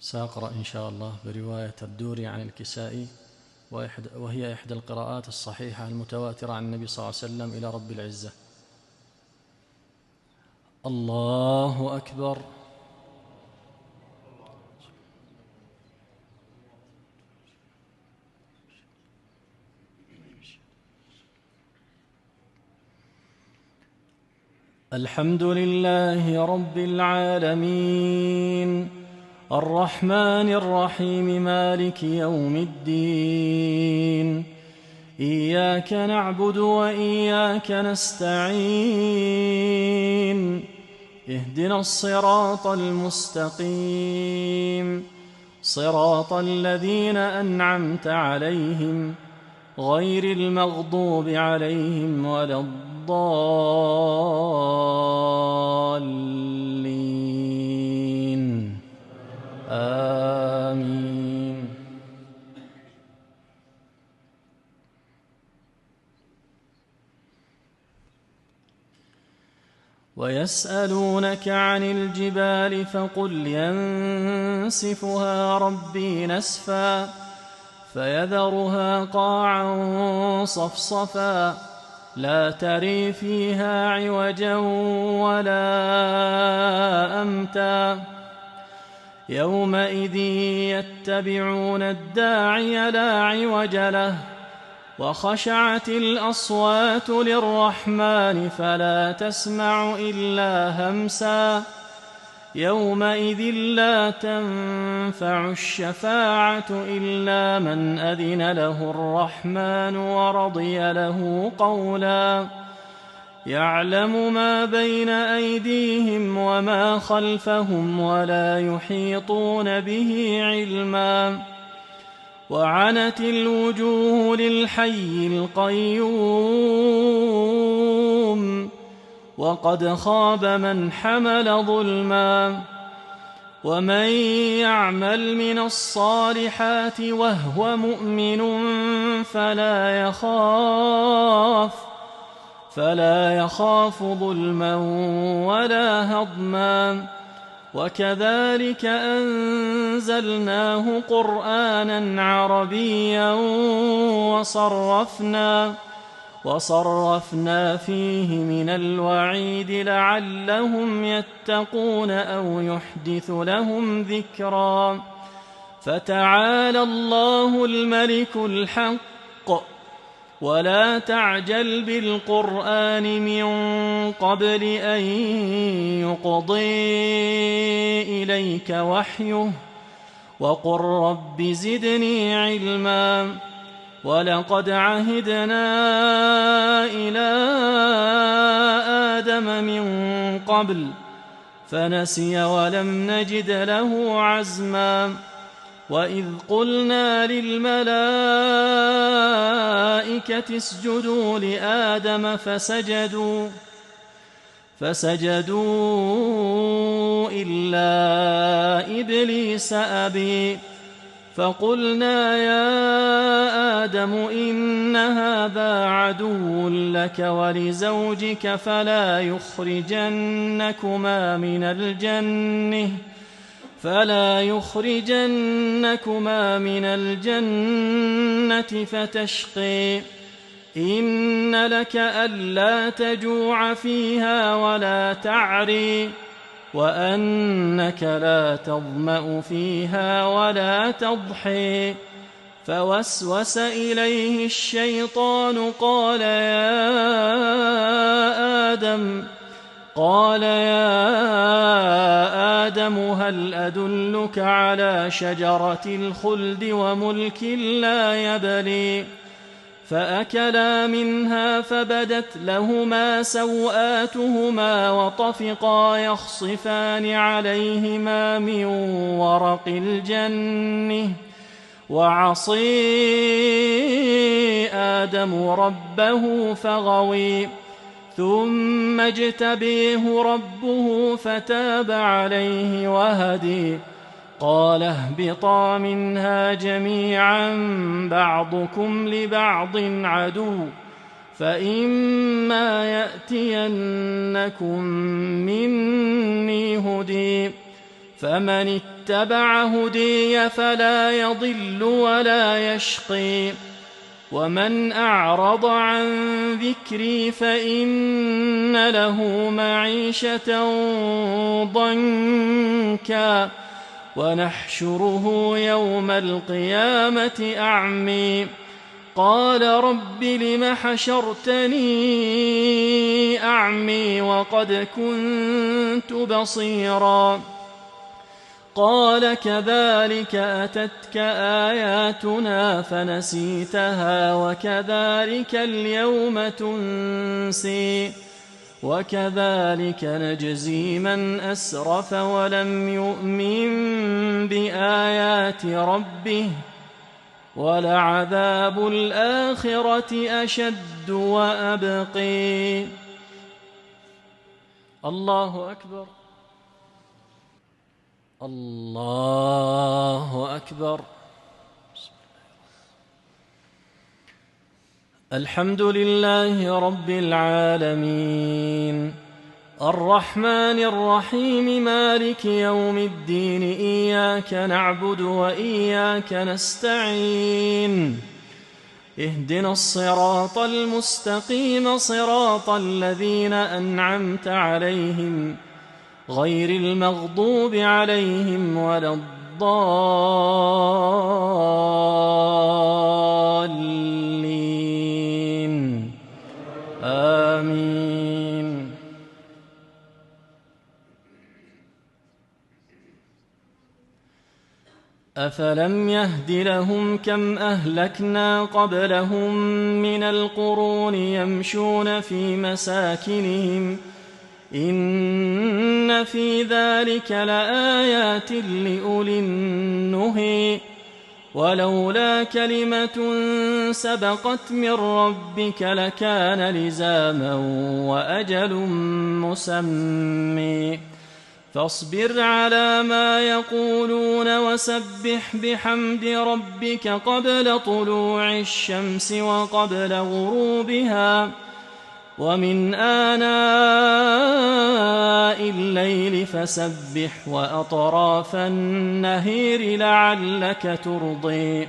سأقرأ إن شاء الله برواية الدوري عن الكسائي، وهي إحدى القراءات الصحيحة المتواترة عن النبي صلى الله عليه وسلم إلى رب العزة. الله أكبر. الحمد لله رب العالمين الرحمن الرحيم مالك يوم الدين، إياك نعبد وإياك نستعين، اهدنا الصراط المستقيم، صراط الذين أنعمت عليهم غير المغضوب عليهم ولا الضالين، آمين. ويسألونك عن الجبال فقل ينسفها ربي نسفا فيذرها قاعا صفصفا لا تري فيها عوجا ولا أمتا، يومئذ يتبعون الداعي لا عوج له وخشعت الأصوات للرحمن فلا تسمع إلا همسا، يومئذ لا تنفع الشفاعة إلا من أذن له الرحمن ورضي له قولا، يعلم ما بين أيديهم وما خلفهم ولا يحيطون به علما، وعنت الوجوه للحي القيوم وقد خاب من حمل ظلما، ومن يعمل من الصالحات وهو مؤمن فلا يخاف ظلما ولا هضما، وكذلك أنزلناه قرآنا عربيا وصرفنا فيه من الوعيد لعلهم يتقون أو يحدث لهم ذكرا، فتعالى الله الملك الحق، ولا تعجل بالقرآن من قبل أن يقضي إليك وحيه، وقل رب زدني علما، ولقد عهدنا إلى آدم من قبل فنسي ولم نجد له عزما، وإذ قلنا للملائكة اسجدوا لآدم فسجدوا إلا إبليس أبي، فقلنا يا آدم إن هذا عدو لك ولزوجك فلا يخرجنكما من الجنة فتشقي، إن لك ألا تجوع فيها ولا تعري، وأنك لا تظمأ فيها ولا تضحي، فوسوس إليه الشيطان قال يا آدم هل أدلك على شجرة الخلد وملك لا يبلي، فأكلا منها فبدت لهما سوآتهما وطفقا يخصفان عليهما من ورق الجنة، وعصي آدم ربه فغوي، ثم اجتبيه ربه فتاب عليه وهدي، قال اهبطا منها جميعا بعضكم لبعض عدو، فإما يأتينكم مني هدي فمن اتبع هدي فلا يضل ولا يشقي ومن أعرض عن ذكري فإن له معيشة ضنكا ونحشره يوم القيامة أعمي قال رب لم حشرتني أعمي وقد كنت بصيرا قال كذلك أتتك آياتنا فنسيتها وكذلك اليوم تنسي وكذلك نجزي من أسرف ولم يؤمن بآيات ربه ولعذاب الآخرة أشد وأبقي. الله أكبر الله أكبر. الحمد لله رب العالمين الرحمن الرحيم مالك يوم الدين إياك نعبد وإياك نستعين اهدنا الصراط المستقيم صراط الذين أنعمت عليهم غير المغضوب عليهم ولا الضالين آمين. أفلم يهد لهم كم أهلكنا قبلهم من القرون يمشون في مساكنهم إن في ذلك لآيات لأولي النهي ولولا كلمة سبقت من ربك لكان لزاما وأجل مسمى فاصبر على ما يقولون وسبح بحمد ربك قبل طلوع الشمس وقبل غروبها ومن آناء الليل فسبح وأطراف النهير لعلك ترضي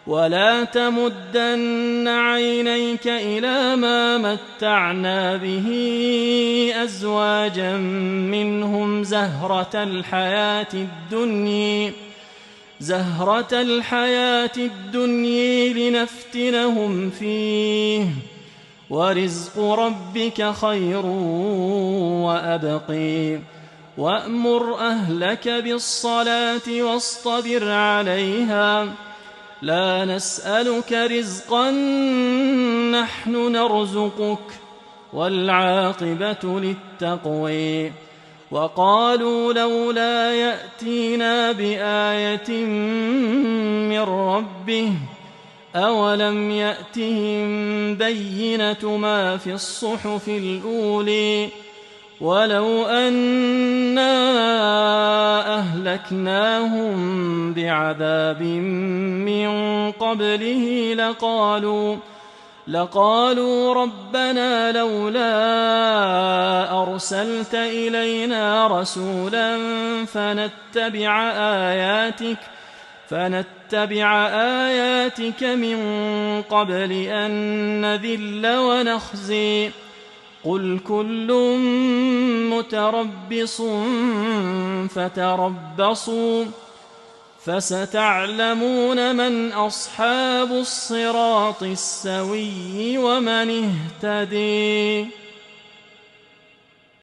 ولا تمدن عينيك إلى ما متعنا به أزواجا منهم زهرة الحياة الدنيا لنفتنهم فيه ورزق ربك خير وأبقي وأمر أهلك بالصلاة واصطبر عليها لا نسألك رزقا نحن نرزقك والعاقبة للتقوى وقالوا لولا يأتينا بآية من ربه أولم يأتهم بينة ما في الصحف الأولى ولو أنا أهلكناهم بعذاب من قبله لقالوا ربنا لولا أرسلت إلينا رسولا فنتبع آياتك من قبل أن نذل ونخزي قل كل متربص فتربصوا فستعلمون من أصحاب الصراط السوي ومن اهتدي.